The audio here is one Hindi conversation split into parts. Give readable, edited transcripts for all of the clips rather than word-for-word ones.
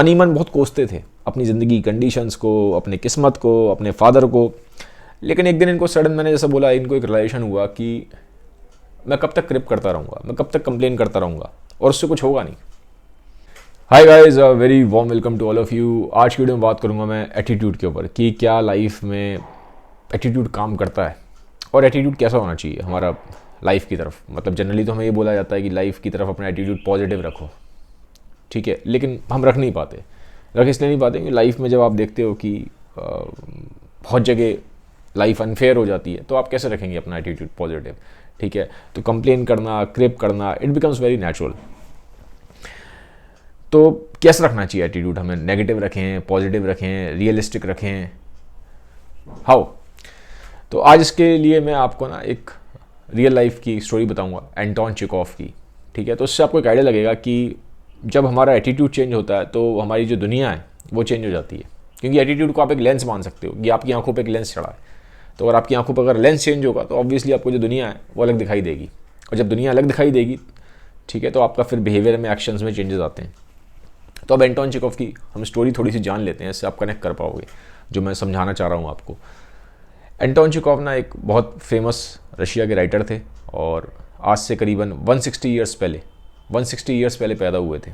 मन ही मन बहुत कोसते थे अपनी ज़िंदगी कंडीशंस को, अपने किस्मत को, अपने फादर को। लेकिन एक दिन इनको सडन, मैंने जैसा बोला, इनको एक रियलाइजेशन हुआ कि मैं कब तक क्रिप करता रहूँगा, मैं कब तक कंप्लेन करता रहूँगा और उससे कुछ होगा नहीं। Hi guys, very warm welcome to all of you. आज की वीडियो में बात करूँगा मैं एटीट्यूड के ऊपर कि क्या लाइफ में एटीट्यूड काम करता है और एटीट्यूड कैसा होना चाहिए हमारा लाइफ की तरफ। मतलब जनरली तो हमें ये बोला जाता है कि लाइफ की तरफ अपना एटीट्यूड पॉजिटिव रखो, ठीक है, लेकिन हम रख नहीं पाते। रख इसलिए नहीं पाते कि लाइफ में जब आप देखते हो कि बहुत जगह लाइफ अनफेयर हो जाती है, तो आप कैसे रखेंगे अपना एटीट्यूड पॉजिटिव, ठीक है। तो कंप्लेन करना, क्रिप करना, इट बिकम्स वेरी नेचुरल। तो कैसे रखना चाहिए एटीट्यूड हमें? नेगेटिव रखें, पॉजिटिव रखें, रियलिस्टिक रखें, हाउ? तो आज इसके लिए मैं आपको ना एक रियल लाइफ की स्टोरी बताऊंगा, एंटोन चेखोव की, ठीक है। तो उससे आपको एक आइडिया लगेगा कि जब हमारा एटीट्यूड चेंज होता है तो हमारी जो दुनिया है वो चेंज हो जाती है। क्योंकि एटीट्यूड को आप एक लेंस मान सकते हो कि आपकी आंखों पे एक लेंस चढ़ा है, तो अगर आपकी आंखों पर अगर लेंस चेंज होगा तो ऑब्वियसली आपको जो दुनिया है वो अलग दिखाई देगी। और जब दुनिया अलग दिखाई देगी, ठीक है, तो आपका फिर बिहेवियर में, एक्शंस में चेंजेस आते हैं। तो अब एंटोन चेखोव की हम स्टोरी थोड़ी सी जान लेते हैं, इससे आप कनेक्ट कर पाओगे जो मैं समझाना चाह रहा हूँ आपको। एंटोन चेखोव ना एक बहुत फेमस रशिया के राइटर थे और आज से करीबन 160 ईयर्स पहले पैदा हुए थे,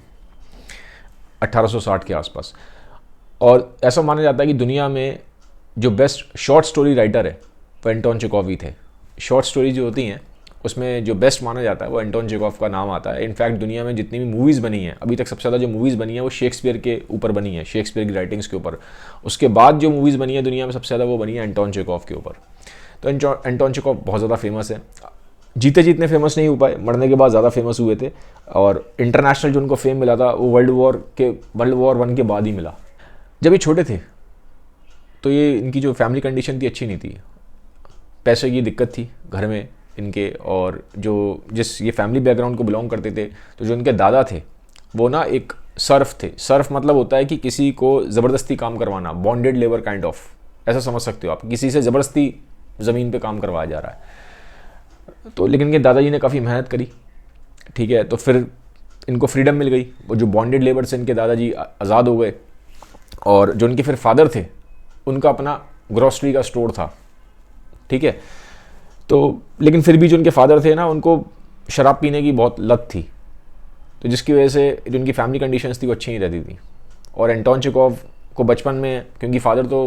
1860 के आसपास। और ऐसा माना जाता है कि दुनिया में जो बेस्ट शॉर्ट स्टोरी राइटर है वो एंटोन चेखोव ही थे। शॉर्ट स्टोरी जो होती हैं उसमें जो बेस्ट माना जाता है वो एंटोन चेखोव का नाम आता है। इनफैक्ट दुनिया में जितनी भी मूवीज़ बनी हैं, अभी तक सबसे ज़्यादा जो मूवीज़ बनी है वो शेक्सपियर के ऊपर बनी है, शेक्सपियर की राइटिंग्स के ऊपर। उसके बाद जो मूवीज़ बनी है दुनिया में सबसे ज़्यादा वो बनी है एंटोन चेखोव के ऊपर। तो एंटोन चेखोव बहुत ज़्यादा फेमस है। जीते जी इतने फेमस नहीं हो पाए, मरने के बाद ज़्यादा फेमस हुए थे। और इंटरनेशनल जो उनको फेम मिला था वो वर्ल्ड वॉर 1 के बाद ही मिला। जब ये छोटे थे तो ये इनकी जो फैमिली कंडीशन थी अच्छी नहीं थी, पैसे की दिक्कत थी घर में इनके। और जिस ये फैमिली बैकग्राउंड को बिलोंग करते थे, तो जो इनके दादा थे वो ना एक सर्फ थे। सर्फ मतलब होता है कि किसी को ज़बरदस्ती काम करवाना, बॉन्डेड लेबर काइंड ऑफ, ऐसा समझ सकते हो आप। किसी से ज़बरदस्ती ज़मीन पे काम करवाया जा रहा है। तो लेकिन इनके दादाजी ने काफ़ी मेहनत करी, ठीक है, तो फिर इनको फ्रीडम मिल गई। वो जो बॉन्डेड लेबर से इनके दादाजी आज़ाद हो गए। और जो इनके फिर फादर थे उनका अपना ग्रॉसरी का स्टोर था, ठीक है। तो लेकिन फिर भी जो उनके फादर थे ना, उनको शराब पीने की बहुत लत थी, तो जिसकी वजह से जो उनकी फैमिली कंडीशंस थी वो अच्छी नहीं रहती थी। और एंटोन चेखोव को बचपन में, क्योंकि फादर तो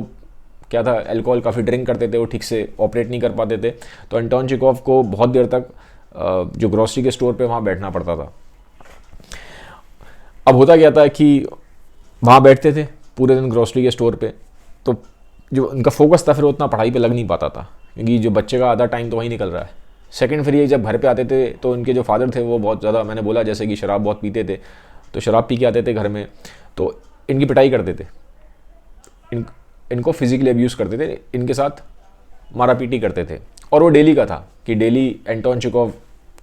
क्या था, अल्कोहल काफ़ी ड्रिंक करते थे, वो ठीक से ऑपरेट नहीं कर पाते थे, तो एंटोन चेखोव को बहुत देर तक जो ग्रॉसरी के स्टोर पे वहाँ बैठना पड़ता था। अब होता क्या था कि वहाँ बैठते थे पूरे दिन ग्रॉसरी के स्टोर पे, तो जो उनका फोकस था फिर उतना पढ़ाई पे लग नहीं पाता था, क्योंकि जो बच्चे का आधा टाइम तो वहीं निकल रहा है। सेकंड, फिर ये जब घर पे आते थे तो इनके जो फादर थे वो बहुत ज़्यादा, मैंने बोला जैसे कि शराब बहुत पीते थे, तो शराब पी के आते थे घर में, तो इनकी पिटाई करते थे, इनको फिजिकली अब्यूज़ करते थे, इनके साथ मारा पीटी करते थे। और वो डेली का था कि डेली एंटोन चेखोव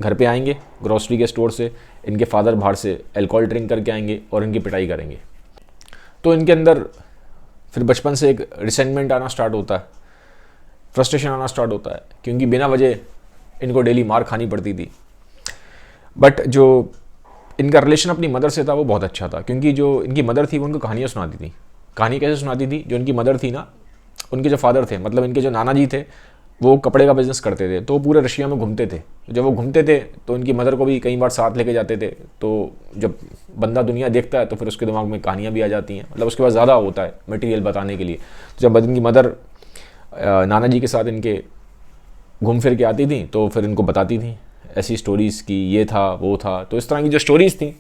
घर पे आएंगे ग्रॉसरी के स्टोर से, इनके फादर बाहर से अल्कोहल ड्रिंक करके आएंगे और इनकी पिटाई करेंगे। तो इनके अंदर फिर बचपन से एक रिसेंटमेंट आना स्टार्ट होता है, फ्रस्ट्रेशन आना स्टार्ट होता है, क्योंकि बिना वजह इनको डेली मार खानी पड़ती थी। बट जो इनका रिलेशन अपनी मदर से था वो बहुत अच्छा था, क्योंकि जो इनकी मदर थी वो उनको कहानियाँ सुनाती थी। कहानी कैसे सुनाती थी? जो इनकी मदर थी ना, उनके जो फादर थे, मतलब इनके जो नाना जी थे, वो कपड़े का बिज़नेस करते थे, तो पूरे रशिया में घूमते थे। जब वो घूमते थे तो उनकी मदर को भी कई बार साथ लेके जाते थे। तो जब बंदा दुनिया देखता है तो फिर उसके दिमाग में कहानियाँ भी आ जाती हैं, मतलब उसके पास ज़्यादा होता है मटेरियल बताने के लिए। तो जब इनकी मदर नाना जी के साथ इनके घूम फिर के आती थी तो फिर इनको बताती थी ऐसी स्टोरीज़ की, ये था वो था। तो इस तरह की जो स्टोरीज़ थी,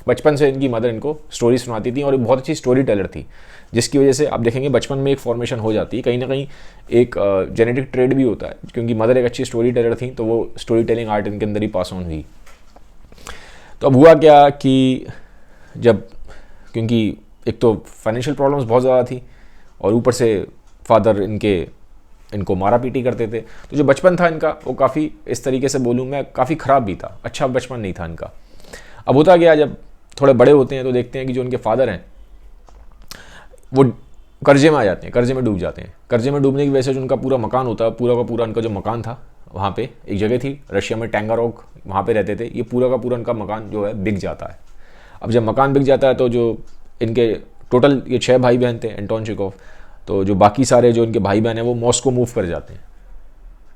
बचपन से इनकी मदर इनको स्टोरी सुनाती थी और एक बहुत अच्छी स्टोरी टेलर थी, जिसकी वजह से आप देखेंगे बचपन में एक फॉर्मेशन हो जाती है, कहीं ना कहीं एक जेनेटिक ट्रेड भी होता है। क्योंकि मदर एक अच्छी स्टोरी टेलर थी तो वो स्टोरी टेलिंग आर्ट इनके अंदर ही पास ऑन हुई। तो अब हुआ क्या कि जब, क्योंकि एक तो फाइनेंशियल प्रॉब्लम्स बहुत ज़्यादा थी और ऊपर से फादर इनको मारा पीटी करते थे, तो जो बचपन था इनका वो काफ़ी, इस तरीके से बोलूँ मैं, काफ़ी ख़राब भी था, अच्छा बचपन नहीं था इनका। अब होता गया, जब थोड़े बड़े होते हैं तो देखते हैं कि जो उनके फादर हैं वो कर्जे में आ जाते हैं, कर्जे में डूब जाते हैं। कर्जे में डूबने की वजह से जो उनका पूरा मकान होता है, पूरा का पूरा उनका जो मकान था, वहाँ पे एक जगह थी रशिया में, टैंगारोग, वहाँ पे रहते थे, ये पूरा का पूरा उनका मकान जो है बिक जाता है। अब जब मकान बिक जाता है तो जो इनके टोटल ये 6 भाई बहन थे एंटोन चेखोव। तो जो बाकी सारे जो इनके भाई बहन हैं वो मॉस्को मूव कर जाते हैं,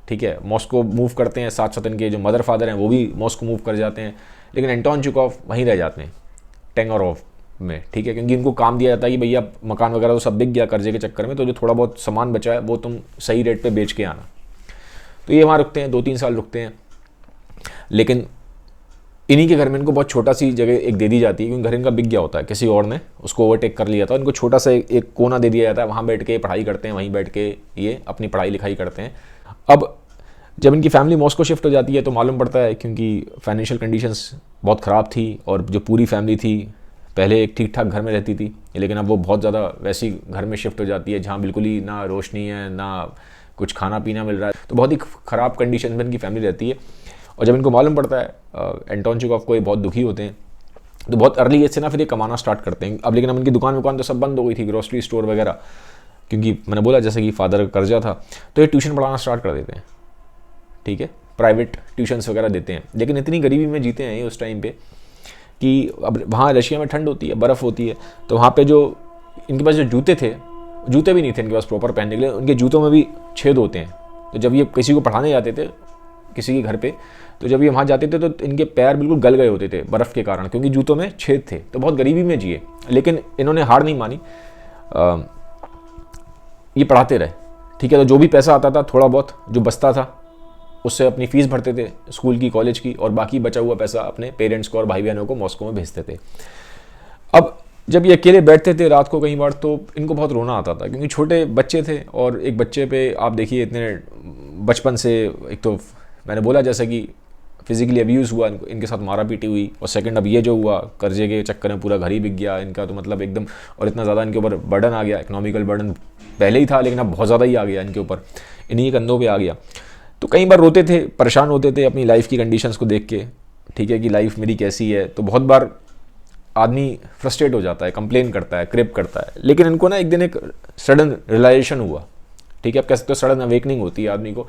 ठीक है, मॉस्को मूव करते हैं, साथ साथ इनके जो मदर फादर हैं वो भी मॉस्को मूव कर जाते हैं, लेकिन एंटोन चेखोव वहीं रह जाते हैं टेंगरॉफ में, ठीक है, क्योंकि इनको काम दिया जाता है कि भैया मकान वगैरह तो सब बिक गया कर्जे के चक्कर में, तो जो थोड़ा बहुत सामान बचा है वो तुम सही रेट पे बेच के आना। तो ये वहाँ रुकते हैं, 2-3 साल रुकते हैं, लेकिन इन्हीं के घर में इनको बहुत छोटा सी जगह एक दे दी जाती है, क्योंकि घर इनका बिक गया होता है, किसी और ने उसको ओवरटेक कर लिया था। इनको छोटा सा एक कोना दे दिया जाता है, वहाँ बैठ के पढ़ाई करते हैं, वहीं बैठ के ये अपनी पढ़ाई लिखाई करते हैं। अब जब इनकी फैमिली मॉस्को शिफ्ट हो जाती है तो मालूम पड़ता है, क्योंकि फाइनेंशियल कंडीशंस बहुत ख़राब थी और जो पूरी फैमिली थी पहले एक ठीक ठाक घर में रहती थी, लेकिन अब वो बहुत ज़्यादा वैसी घर में शिफ्ट हो जाती है जहाँ बिल्कुल ही ना रोशनी है ना कुछ खाना पीना मिल रहा है, तो बहुत ही ख़राब कंडीशन में इनकी फैमिली रहती है। और जब इनको मालूम पड़ता है एंटोन चेखोव को, ये बहुत दुखी होते हैं, तो बहुत अर्ली एज से ना फिर ये कमाना स्टार्ट करते हैं। अब लेकिन अब इनकी दुकान तो सब बंद हो गई थी, ग्रोसरी स्टोर वगैरह, क्योंकि मैंने बोला जैसे कि फादर का कर्जा था, तो ये ट्यूशन पढ़ाना स्टार्ट कर देते हैं, ठीक है, प्राइवेट ट्यूशन्स वगैरह देते हैं। लेकिन इतनी गरीबी में जीते हैं ये उस टाइम पे कि अब वहाँ रशिया में ठंड होती है, बर्फ़ होती है, तो वहाँ पे जो इनके पास जो जूते थे, जूते भी नहीं थे इनके पास प्रॉपर पहनने के लिए, उनके जूतों में भी छेद होते हैं। तो जब ये किसी को पढ़ाने जाते थे किसी के घर पे, तो जब ये वहाँ जाते थे तो इनके पैर बिल्कुल गल गए होते थे बर्फ़ के कारण, क्योंकि जूतों में छेद थे। तो बहुत गरीबी में जिए, लेकिन इन्होंने हार नहीं मानी, ये पढ़ाते रहे, ठीक है। तो जो भी पैसा आता था, थोड़ा बहुत जो बचता था, उससे अपनी फ़ीस भरते थे स्कूल की, कॉलेज की, और बाकी बचा हुआ पैसा अपने पेरेंट्स को और भाई बहनों को मॉस्को में भेजते थे। अब जब ये अकेले बैठते थे रात को कई बार, तो इनको बहुत रोना आता था, क्योंकि छोटे बच्चे थे, और एक बच्चे पे आप देखिए इतने बचपन से, एक तो मैंने बोला जैसे कि फिजिकली अब्यूज़ हुआ, इनके साथ मारा पीटी हुई, और सेकंड अब ये जो हुआ कर्जे के चक्कर में पूरा घर ही बिक गया इनका, तो मतलब एकदम, और इतना ज़्यादा इनके ऊपर बर्डन आ गया, इकोनॉमिकल बर्डन पहले ही था लेकिन अब बहुत ज़्यादा ही आ गया इनके ऊपर, इन्हीं कंधों पे आ गया। तो कई बार रोते थे, परेशान होते थे अपनी लाइफ की कंडीशंस को देख के, ठीक है, कि लाइफ मेरी कैसी है। तो बहुत बार आदमी फ्रस्ट्रेट हो जाता है, कंप्लेन करता है, क्रेप करता है, लेकिन इनको ना एक दिन एक सडन रियलाइजेशन हुआ, ठीक है, आप कह सकते हो सडन अवेकनिंग होती है आदमी को।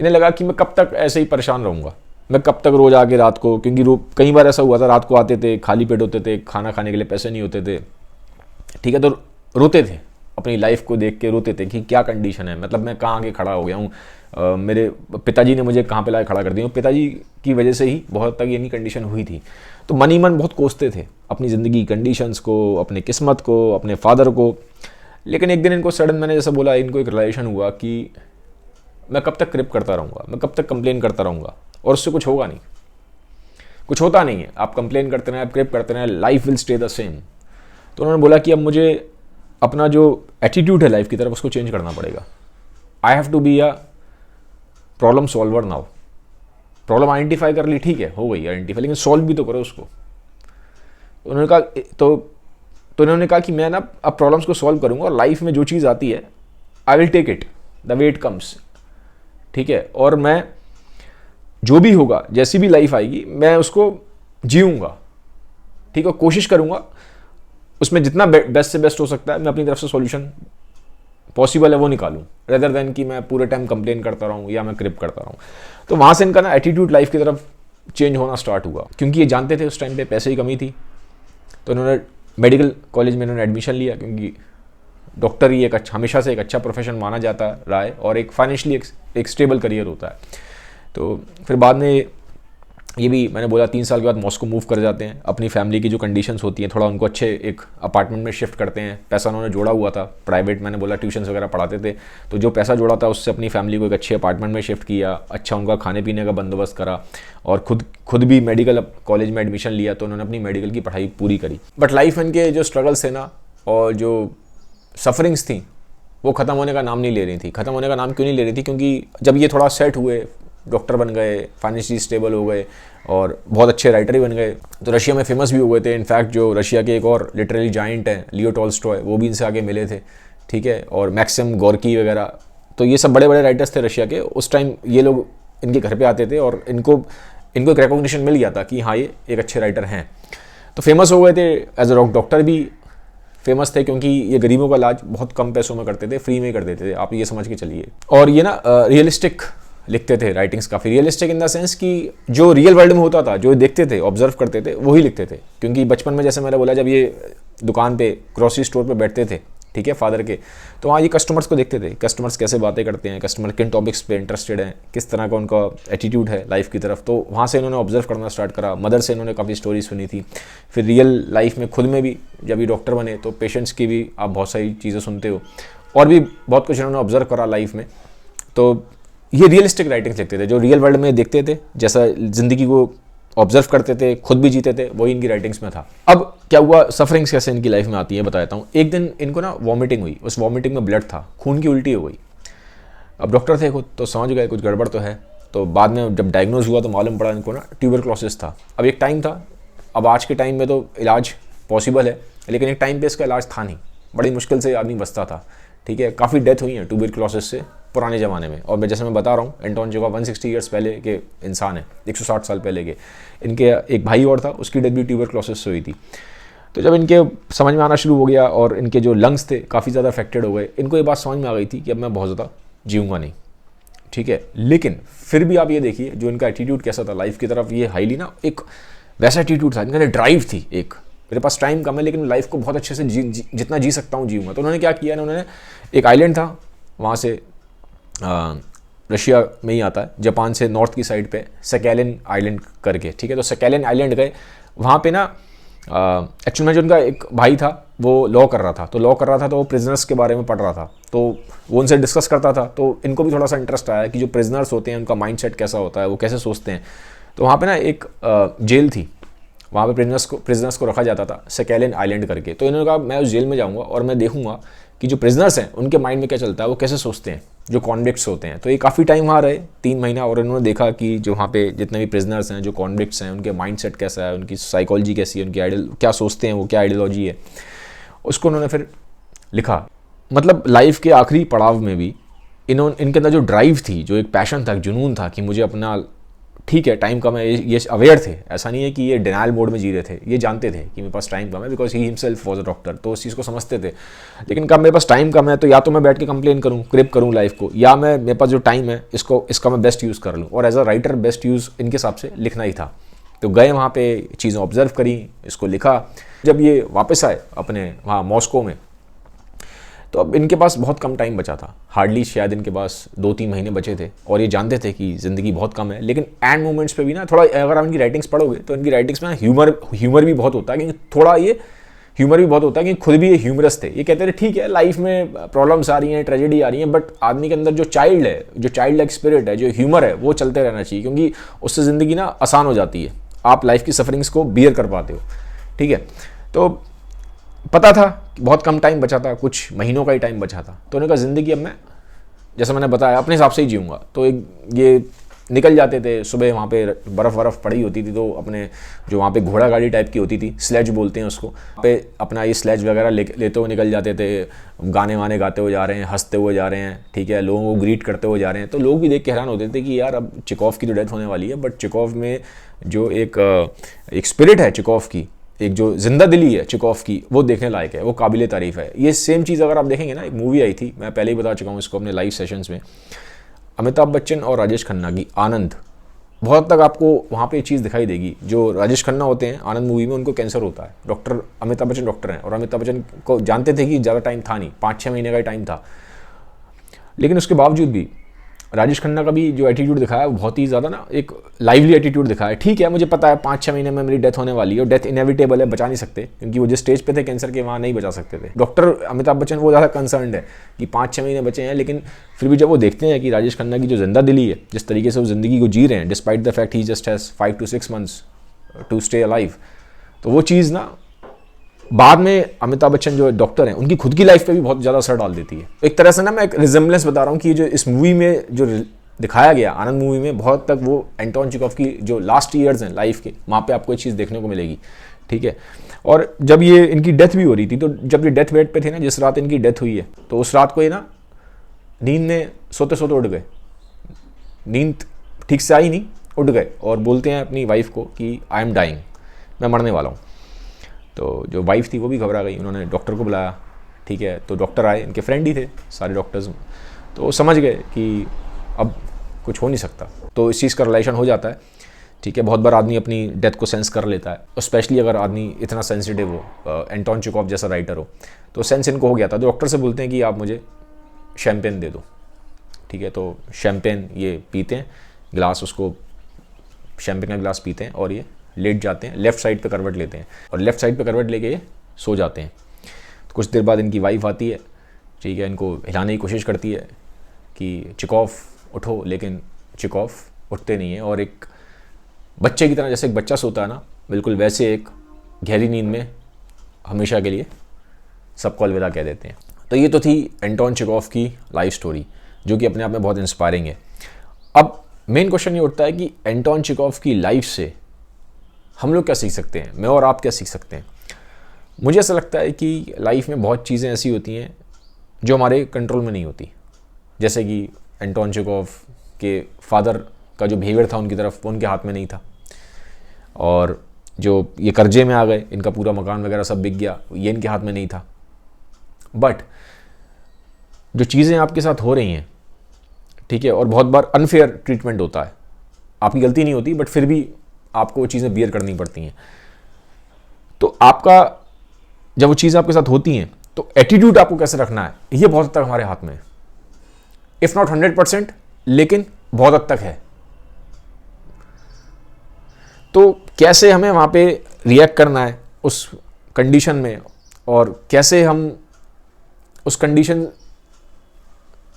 इन्हें लगा कि मैं कब तक ऐसे ही परेशान रहूँगा, मैं कब तक रोज़ आके रात को, क्योंकि कई बार ऐसा हुआ था रात को आते थे, खाली पेट होते थे, खाना खाने के लिए पैसे नहीं होते थे, ठीक है, तो रोते थे, अपनी लाइफ को देख के रोते थे कि क्या कंडीशन है, मतलब मैं कहाँ आके खड़ा हो गया हूँ, मेरे पिताजी ने मुझे कहाँ पे लाके खड़ा कर दिया। पिताजी की वजह से ही बहुत तक ये कंडीशन हुई थी। तो मन ही मन बहुत कोसते थे अपनी ज़िंदगी कंडीशंस को, अपने किस्मत को, अपने फादर को। लेकिन एक दिन इनको सडन, मैंने जैसा बोला, इनको एक रियलाइजेशन हुआ कि मैं कब तक क्रिप करता रहूँगा, मैं कब तक कंप्लेन करता रहूँगा, और उससे कुछ होगा नहीं, कुछ होता नहीं है। आप कंप्लेन करते रहें, आप क्रिप करते रहें, life will stay the same. तो उन्होंने बोला कि अब मुझे अपना जो एटीट्यूड है लाइफ की तरफ, उसको चेंज करना पड़ेगा। I have to be a problem solver now. Problem identify कर ली, ठीक है, हो गई आइडेंटिफाई, लेकिन सॉल्व भी तो करो उसको। उन्होंने कहा तो इन्होंने कहा कि मैं ना अब प्रॉब्लम्स को सॉल्व करूंगा, और लाइफ में जो चीज़ आती है I will take it the way it comes, ठीक है, और मैं जो भी होगा, जैसी भी लाइफ आएगी, मैं उसको जीऊँगा, ठीक है, कोशिश करूँगा उसमें जितना बेस्ट से बेस्ट हो सकता है मैं अपनी तरफ से सॉल्यूशन पॉसिबल है वो निकालूं, रेदर देन कि मैं पूरे टाइम कंप्लेन करता रहूं या मैं क्रिप करता रहूं। तो वहाँ से इनका ना एटीट्यूड लाइफ की तरफ चेंज होना स्टार्ट हुआ, क्योंकि ये जानते थे उस टाइम पे पैसे की कमी थी। तो इन्होंने मेडिकल कॉलेज में इन्होंने एडमिशन लिया, क्योंकि डॉक्टर ही एक अच्छा, हमेशा से एक अच्छा प्रोफेशन माना जाता रहा है, और एक फाइनेंशियली एक स्टेबल करियर होता है। तो फिर बाद में ये भी मैंने बोला 3 साल के बाद मॉस्को मूव कर जाते हैं। अपनी फैमिली की जो कंडीशंस होती हैं, थोड़ा उनको अच्छे एक अपार्टमेंट में शिफ्ट करते हैं। पैसा उन्होंने जोड़ा हुआ था, प्राइवेट मैंने बोला ट्यूशन्स वगैरह पढ़ाते थे, तो जो पैसा जोड़ा था उससे अपनी फैमिली को एक अच्छे अपार्टमेंट में शिफ्ट किया, अच्छा उनका खाने पीने का बंदोबस्त करा, और खुद भी मेडिकल कॉलेज में एडमिशन लिया। तो उन्होंने अपनी मेडिकल की पढ़ाई पूरी करी। बट लाइफ इनके जो स्ट्रगल्स थे ना, और जो सफरिंग्स थी, वो ख़त्म होने का नाम नहीं ले रही थी। ख़त्म होने का नाम क्यों नहीं ले रही थी? क्योंकि जब ये थोड़ा सेट हुए, डॉक्टर बन गए, फाइनेंशियली स्टेबल हो गए, और बहुत अच्छे राइटर भी बन गए, तो रशिया में फेमस भी हो गए थे। इनफैक्ट जो रशिया के एक और लिटरेरी जाइंट हैं, लियो टॉल्स्टॉय, वो भी इनसे आगे मिले थे, ठीक है, और मैक्सिम गोर्की वगैरह। तो ये सब बड़े बड़े राइटर्स थे रशिया के। उस टाइम ये लोग इनके घर पे आते थे, और इनको एक रिकॉग्निशन मिल गया था कि हाँ ये एक अच्छे राइटर हैं। तो फेमस हो गए थे। एज अ डॉक्टर भी फेमस थे, क्योंकि ये गरीबों का इलाज बहुत कम पैसों में करते थे, फ्री में कर देते थे, आप ये समझ के चलिए। और ये ना रियलिस्टिक लिखते थे, राइटिंग्स काफ़ी रियलिस्टिक इन द सेंस कि जो रियल वर्ल्ड में होता था, जो देखते थे, ऑब्जर्व करते थे, वही लिखते थे। क्योंकि बचपन में जैसे मैंने बोला, जब ये दुकान पे ग्रोसरी स्टोर पे बैठते थे, ठीक है, फादर के, तो वहाँ ये कस्टमर्स को देखते थे, कस्टमर्स कैसे बातें करते हैं, कस्टमर किन टॉपिक्स पे इंटरेस्टेड हैं, किस तरह का उनका एटीट्यूड है लाइफ की तरफ। तो वहाँ से इन्होंने ऑब्जर्व करना स्टार्ट करा। मदर से इन्होंने काफ़ी स्टोरी सुनी थी। फिर रियल लाइफ में खुद में भी जब ये डॉक्टर बने तो पेशेंट्स की भी आप बहुत सारी चीज़ें सुनते हो, और भी बहुत कुछ इन्होंने ऑब्जर्व करा लाइफ में। तो ये रियलिस्टिक राइटिंग्स लिखते थे, जो रियल वर्ल्ड में देखते थे, जैसा ज़िंदगी को ऑब्जर्व करते थे, खुद भी जीते थे, वही इनकी राइटिंग्स में था। अब क्या हुआ, सफरिंग्स कैसे इनकी लाइफ में आती है बताता हूँ। एक दिन इनको ना वॉमिटिंग हुई, उस वॉमिटिंग में ब्लड था, खून की उल्टी हो गई। अब डॉक्टर थे खुद, तो समझ गए कुछ गड़बड़ तो है। तो बाद में जब डायग्नोज हुआ तो मालूम पड़ा इनको ना ट्यूबरक्लोसिस था। अब एक टाइम था, अब आज के टाइम में तो इलाज पॉसिबल है, लेकिन एक टाइम पे इसका इलाज था नहीं, बड़ी मुश्किल से आदमी बचता था, ठीक है। काफ़ी डेथ हुई है ट्यूबरक्लोसिस से पुराने ज़माने में। और मैं जैसे मैं बता रहा हूँ, एंटोन चेखोव 160 ईयर्स पहले के इंसान है, 160 साल पहले के। इनके एक भाई और था, उसकी डेथ भी ट्यूबरक्लोसिस से हुई थी। तो जब इनके समझ में आना शुरू हो गया और इनके जो लंग्स थे काफ़ी ज़्यादा अफेक्टेड हो गए, इनको ये बात समझ में आ गई थी कि अब मैं बहुत ज़्यादा जीऊँगा नहीं, ठीक है। लेकिन फिर भी आप ये देखिए जो इनका एटीट्यूड कैसा था लाइफ की तरफ, ये हाईली ना एक वैसा एटीट्यूड था, इनका ड्राइव थी एक, मेरे पास टाइम कम है लेकिन लाइफ को बहुत अच्छे से जितना जी सकता हूँ जीऊँगा। तो उन्होंने क्या किया, उन्होंने एक आइलैंड था वहाँ से, रशिया में ही आता है, जापान से नॉर्थ की साइड पे सकैलिन आइलैंड करके, ठीक है। तो सकैलिन आइलैंड गए, वहाँ पे ना एक्चुअल में जो उनका एक भाई था वो लॉ कर रहा था, तो वो प्रिजनर्स के बारे में पढ़ रहा था, तो वो उनसे डिस्कस करता था। तो इनको भी थोड़ा सा इंटरेस्ट आया कि जो प्रिजनर्स होते हैं उनका माइंडसेट कैसा होता है, वो कैसे सोचते हैं। तो वहाँ पे ना एक जेल थी, वहाँ पे प्रिजनर्स को रखा जाता था, सकैलिन आइलैंड करके। तो इन्होंने कहा मैं उस जेल में जाऊँगा और मैं देखूँगा कि जो प्रिजनर्स हैं उनके माइंड में क्या चलता है, वो कैसे सोचते हैं, जो कॉन्विक्ट्स होते हैं। तो ये काफ़ी टाइम वहाँ रहे, 3 महीना, और इन्होंने देखा कि जो वहाँ पे जितने भी प्रिजनर्स हैं, जो कॉन्विक्ट्स हैं, उनके माइंडसेट कैसा है, उनकी साइकोलॉजी कैसी है, उनकी क्या सोचते हैं, वो क्या आइडियोलॉजी है, उसको उन्होंने फिर लिखा। मतलब लाइफ के आखिरी पड़ाव में भी इनके अंदर जो ड्राइव थी, जो एक पैशन था, जुनून था कि मुझे अपना, ठीक है टाइम कम है, ये अवेयर थे, ऐसा नहीं है कि ये डिनाइल मोड में जी रहे थे, ये जानते थे कि मेरे पास टाइम कम है, because he himself was a doctor, तो उस चीज़ को समझते थे। लेकिन कब मेरे पास टाइम कम है तो या तो मैं बैठ के कंप्लेन करूँ, क्रिप करूँ लाइफ को, या मेरे पास जो टाइम है इसका मैं बेस्ट यूज़ कर लूँ। और as a writer best use इनके हिसाब से लिखना ही था। तो गए वहाँ पे, चीज़ें ऑब्जर्व करी, इसको लिखा। जब ये वापस आए अपने वहाँ मॉस्को में, तो अब इनके पास बहुत कम टाइम बचा था, हार्डली शायद इनके पास 2-3 महीने बचे थे, और ये जानते थे कि ज़िंदगी बहुत कम है। लेकिन एंड मोमेंट्स पे भी ना थोड़ा, अगर आप इनकी राइटिंग्स पढ़ोगे तो इनकी राइटिंग्स में ह्यूमर भी बहुत होता है, क्योंकि थोड़ा ये ह्यूमर भी बहुत होता है, कि खुद भी ये ह्यूमरस थे। ये कहते थे ठीक है लाइफ में प्रॉब्लम्स आ रही हैं, ट्रेजेडी आ रही हैं, बट आदमी के अंदर जो चाइल्ड है, जो चाइल्ड लाइक स्पिरिट है, जो ह्यूमर है, वो चलते रहना चाहिए, क्योंकि उससे ज़िंदगी ना आसान हो जाती है, आप लाइफ की सफरिंग्स को बियर कर पाते हो, ठीक है। तो पता था कि बहुत कम टाइम बचा था, कुछ महीनों का ही टाइम बचा था। तो उन्होंने कहा ज़िंदगी अब मैं, जैसा मैंने बताया, अपने हिसाब से ही जीऊँगा। तो ये निकल जाते थे सुबह, वहाँ पे बर्फ़ पड़ी होती थी, तो अपने जो वहाँ पे घोड़ा गाड़ी टाइप की होती थी, स्लेज बोलते हैं उसको, पे अपना ये स्लेज वगैरह लेते हुए निकल जाते थे, गाने वाने गाते हुए जा रहे हैं, हंसते हुए जा रहे हैं, ठीक है, लोगों को ग्रीट करते हुए जा रहे हैं। तो लोग भी देख के हैरान होते थे कि यार अब चेखोव की तो डेथ होने वाली है, बट चेखोव में जो एक स्पिरिट है चेखोव की, एक जो जिंदा दिली है चेखोव की, वो देखने लायक है, वो काबिले तारीफ़ है। ये सेम चीज़ अगर आप देखेंगे ना, एक मूवी आई थी, मैं पहले ही बता चुका हूँ इसको अपने लाइव सेशंस में, अमिताभ बच्चन और राजेश खन्ना की आनंद। बहुत तक आपको वहाँ पे एक चीज़ दिखाई देगी, जो राजेश खन्ना होते हैं आनंद मूवी में, उनको कैंसर होता है, डॉक्टर अमिताभ बच्चन डॉक्टर हैं, और अमिताभ बच्चन को जानते थे कि ज़्यादा टाइम था नहीं, 5-6 महीने का ही टाइम था। लेकिन उसके बावजूद भी राजेश खन्ना का भी जो एटीट्यूड दिखाया वो बहुत ही ज़्यादा ना एक लाइवली एटीट्यूड दिखाया। ठीक है, मुझे पता है 5-6 महीने में मेरी डेथ होने वाली है, और डेथ इनएविटेबल है, बचा नहीं सकते, क्योंकि वो जिस स्टेज पे थे कैंसर के, वहाँ नहीं बचा सकते थे। डॉक्टर अमिताभ बच्चन वो ज़्यादा कंसर्नड है कि 5-6 महीने बचे हैं, लेकिन फिर भी जब वो देखते हैं कि राजेश खन्ना की जो जिंदा दिली है, जिस तरीके से वो ज़िंदगी को जी रहे हैं, despite the fact he just has 5 to 6 months to stay alive, तो वो चीज़ ना बाद में अमिताभ बच्चन जो डॉक्टर हैं उनकी खुद की लाइफ पे भी बहुत ज़्यादा असर डाल देती है। एक तरह से ना मैं एक रिजेम्बलेंस बता रहा हूँ कि जो इस मूवी में जो दिखाया गया, आनंद मूवी में, बहुत तक वो एंटोन चेखोव की जो लास्ट ईयर्स हैं लाइफ के, वहाँ पे आपको एक चीज़ देखने को मिलेगी, ठीक है। और जब ये इनकी डेथ भी हो रही थी, तो जब ये डेथ बेड पे थे ना, जिस रात इनकी डेथ हुई है, तो उस रात को ये ना नींद में सोते सोते उठ गए, नींद ठीक से आई नहीं, उठ गए और बोलते हैं अपनी वाइफ को कि आई एम डाइंग, मैं मरने वाला हूँ। तो जो वाइफ थी वो भी घबरा गई, उन्होंने डॉक्टर को बुलाया, ठीक है। तो डॉक्टर आए, इनके फ्रेंड ही थे सारे डॉक्टर्स, तो समझ गए कि अब कुछ हो नहीं सकता। तो इस चीज़ का रिलेशन हो जाता है ठीक है, बहुत बार आदमी अपनी डेथ को सेंस कर लेता है, और स्पेशली अगर आदमी इतना सेंसिटिव हो, एंटोन चेखोव जैसा राइटर हो, तो सेंस इनको हो गया था। तो डॉक्टर से बोलते हैं कि आप मुझे शैम्पेन दे दो। ठीक है, तो शैम्पेन ये पीते हैं, गिलास, उसको शैम्पेन का गिलास पीते हैं और ये लेट जाते हैं, लेफ्ट साइड पे करवट लेते हैं, और लेफ्ट साइड पे करवट लेके ये सो जाते हैं। तो कुछ देर बाद इनकी वाइफ आती है, ठीक है, इनको हिलाने की कोशिश करती है कि चेखोव उठो, लेकिन चेखोव उठते नहीं है, और एक बच्चे की तरह, जैसे एक बच्चा सोता है ना, बिल्कुल वैसे एक गहरी नींद में हमेशा के लिए सबको अलविदा कह देते हैं। तो ये तो थी एंटोन चेखोव की लाइफ स्टोरी, जो कि अपने आप में बहुत इंस्पायरिंग है। अब मेन क्वेश्चन ये उठता है कि एंटोन चेखोव की लाइफ से हम लोग क्या सीख सकते हैं, मैं और आप क्या सीख सकते हैं। मुझे ऐसा लगता है कि लाइफ में बहुत चीज़ें ऐसी होती हैं जो हमारे कंट्रोल में नहीं होती, जैसे कि एंटोन चेखोव के फादर का जो बिहेवियर था उनकी तरफ, वो उनके हाथ में नहीं था, और जो ये कर्जे में आ गए, इनका पूरा मकान वगैरह सब बिक गया, ये इनके हाथ में नहीं था। बट जो चीज़ें आपके साथ हो रही हैं, ठीक है, और बहुत बार अनफेयर ट्रीटमेंट होता है, आपकी गलती नहीं होती, बट फिर भी आपको वो चीज़ें बियर करनी पड़ती हैं। तो आपका जब वो चीज़ें आपके साथ होती हैं, तो एटीट्यूड आपको कैसे रखना है, ये बहुत हद तक हमारे हाथ में है। इफ़ नॉट 100%, लेकिन बहुत हद तक है। तो कैसे हमें वहाँ पे रिएक्ट करना है उस कंडीशन में, और कैसे हम उस कंडीशन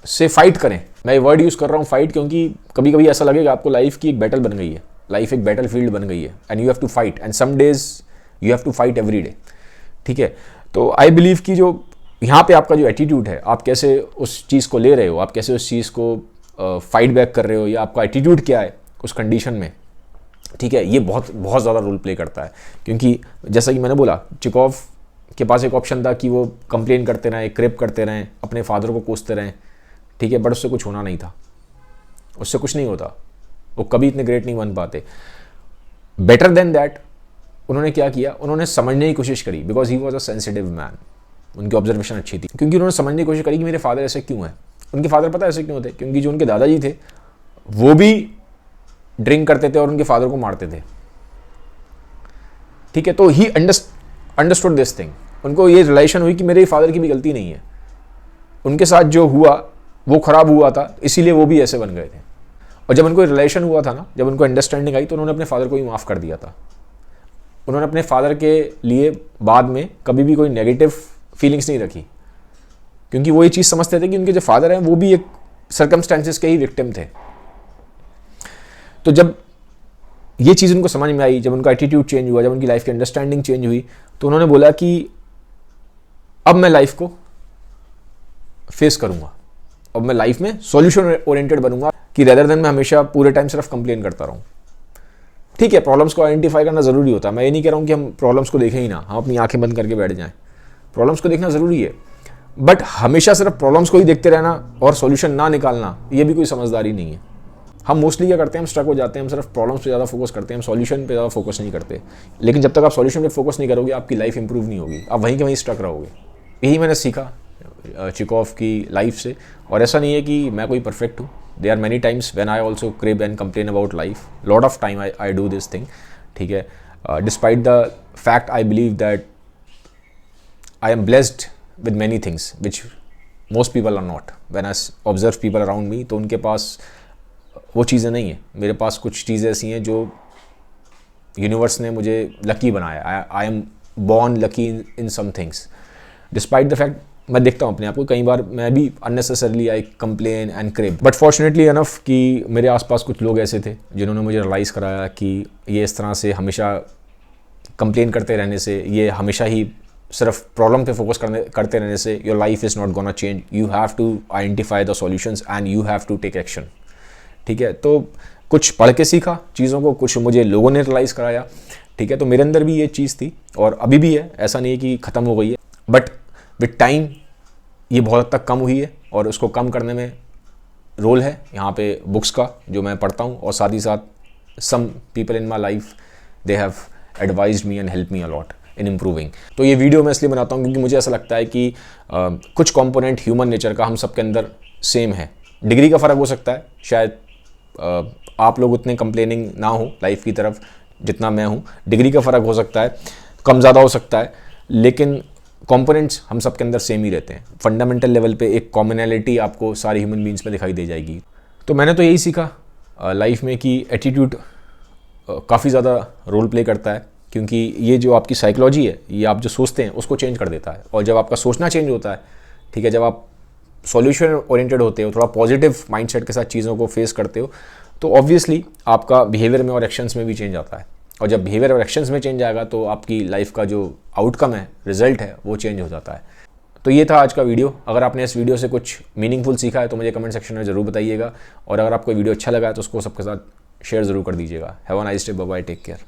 से फाइट करें। मैं ये वर्ड यूज़ कर रहा हूँ फाइट, क्योंकि कभी कभी ऐसा लगेगा आपको लाइफ की एक बैटल बन गई है, लाइफ एक बैटल फील्ड बन गई है, and you have to fight, and some days you have to fight every day. ठीक है, तो आई बिलीव कि जो यहाँ पे आपका जो एटीट्यूड है, आप कैसे उस चीज़ को ले रहे हो, आप कैसे उस चीज़ को फाइट बैक कर रहे हो, या आपका एटीट्यूड क्या है उस कंडीशन में, ठीक है, ये बहुत बहुत ज़्यादा रोल प्ले करता है। क्योंकि जैसा कि मैंने बोला, चेखोव के पास एक ऑप्शन था कि वो कंप्लेन करते रहें, क्रेप करते रहें, अपने फादर को कोसते रहें, ठीक है, बट उससे कुछ होना नहीं था, उससे कुछ नहीं होता, वो कभी इतने ग्रेट नहीं बन पाते। बेटर देन दैट, उन्होंने क्या किया, उन्होंने समझने की कोशिश करी, because he was a sensitive man. उनकी ऑब्जर्वेशन अच्छी थी, क्योंकि उन्होंने समझने की कोशिश करी कि मेरे फादर ऐसे क्यों हैं। उनके फादर पता ऐसे क्यों थे, क्योंकि जो उनके दादाजी थे वो भी ड्रिंक करते थे और उनके फादर को मारते थे। ठीक है, तो ही अंडरस्टूड दिस थिंग। उनको ये रियलाइजेशन हुई कि मेरे फादर की भी गलती नहीं है, उनके साथ जो हुआ वो खराब हुआ था, इसीलिए वो भी ऐसे बन गए थे। और जब उनको रियलाइजेशन हुआ था ना, जब उनको अंडरस्टैंडिंग आई, तो उन्होंने अपने फादर को ही माफ़ कर दिया था। उन्होंने अपने फादर के लिए बाद में कभी भी कोई नेगेटिव फीलिंग्स नहीं रखी, क्योंकि वो ये चीज़ समझते थे कि उनके जो फादर हैं वो भी एक सर्कमस्टेंसेस के ही विक्टिम थे। तो जब ये चीज़ उनको समझ में आई, जब उनका एटीट्यूड चेंज हुआ, जब उनकी लाइफ की अंडरस्टैंडिंग चेंज हुई, तो उन्होंने बोला कि अब मैं लाइफ को फेस करूंगा, अब मैं लाइफ में सॉल्यूशन ओरिएंटेड बनूंगा, कि रेदर देन मैं हमेशा पूरे टाइम सिर्फ कंप्लेन करता रहूं। ठीक है, प्रॉब्लम्स को आइडेंटिफाई करना ज़रूरी होता है, मैं ये नहीं कह रहा हूं कि हम प्रॉब्लम्स को देखें ही ना, हम अपनी आंखें बंद करके बैठ जाएं। प्रॉब्लम्स को देखना ज़रूरी है, बट हमेशा सिर्फ प्रॉब्लम्स को ही देखते रहना और सॉल्यूशन ना निकालना, ये भी कोई समझदारी नहीं है। हम मोस्टली क्या करते हैं, हम स्ट्रक हो जाते हैं, हम सिर्फ प्रॉब्लम्स पे ज़्यादा फोकस करते हैं, हम सॉल्यूशन पे ज़्यादा फोकस नहीं करते। लेकिन जब तक आप सॉल्यूशन पे फोकस नहीं करोगे, आपकी लाइफ इंप्रूव नहीं होगी, आप वहीं के वहीं स्ट्रक रहोगे। यही मैंने सीखा चेखोव की लाइफ से। और ऐसा नहीं है कि मैं कोई परफेक्ट हूँ, there are many times when I also crib and complain about life, lot of time I do this thing. ठीक है, despite the fact I believe that I am blessed with many things which most people are not. When I observe people around me, तो उनके पास वो चीज़ें नहीं है, मेरे पास कुछ चीज़ें ऐसी हैं जो यूनिवर्स ने मुझे लकी बनाया। I am born lucky in some things, despite the fact मैं देखता हूँ अपने आप को, कई बार मैं भी unnecessarily I complain and crepe, but fortunately enough कि मेरे आसपास कुछ लोग ऐसे थे जिन्होंने मुझे रियलाइज़ कराया कि ये इस तरह से हमेशा कंप्लेन करते रहने से, ये हमेशा ही सिर्फ प्रॉब्लम पे फोकस करते रहने से your life is not gonna change. You have to identify the solutions and you have to take action. ठीक है, तो कुछ पढ़ के सीखा चीज़ों को, कुछ मुझे लोगों ने रियलाइज़ कराया। ठीक है, तो मेरे अंदर भी ये चीज़ थी और अभी भी है, ऐसा नहीं है कि ख़त्म हो गई है, बट विद टाइम ये बहुत हद तक कम हुई है, और उसको कम करने में रोल है यहाँ पे बुक्स का जो मैं पढ़ता हूँ, और साथ ही साथ some people in my life they have advised me and help me a lot in improving. तो ये वीडियो मैं इसलिए बनाता हूँ क्योंकि मुझे ऐसा लगता है कि कुछ कंपोनेंट ह्यूमन नेचर का हम सबके अंदर सेम है। डिग्री का फ़र्क हो सकता है, शायद आप लोग उतने कंप्लेनिंग ना हो लाइफ की तरफ जितना मैं हूँ। डिग्री का फ़र्क हो सकता है, कम ज़्यादा हो सकता है, लेकिन कंपोनेंट्स हम सब के अंदर सेम ही रहते हैं। फंडामेंटल लेवल पे एक कॉमनैलिटी आपको सारे ह्यूमन बींग्स में दिखाई दे जाएगी। तो मैंने तो यही सीखा लाइफ में कि एटीट्यूड काफ़ी ज़्यादा रोल प्ले करता है, क्योंकि ये जो आपकी साइकोलॉजी है, ये आप जो सोचते हैं उसको चेंज कर देता है। और जब आपका सोचना चेंज होता है, ठीक है, जब आप सॉल्यूशन ओरिएंटेड होते हो, थोड़ा पॉजिटिव माइंडसेट के साथ चीज़ों को फेस करते हो, तो ऑब्वियसली आपका बिहेवियर में और एक्शंस में भी चेंज आता है। और जब बिहेवियर और एक्शंस में चेंज आएगा तो आपकी लाइफ का जो आउटकम है, रिजल्ट है, वो चेंज हो जाता है। तो ये था आज का वीडियो। अगर आपने इस वीडियो से कुछ मीनिंगफुल सीखा है तो मुझे कमेंट सेक्शन में ज़रूर बताइएगा। और अगर आपको वीडियो अच्छा लगा है तो उसको सबके साथ शेयर ज़रूर कर दीजिएगा। Have a nice day, bye bye, take care.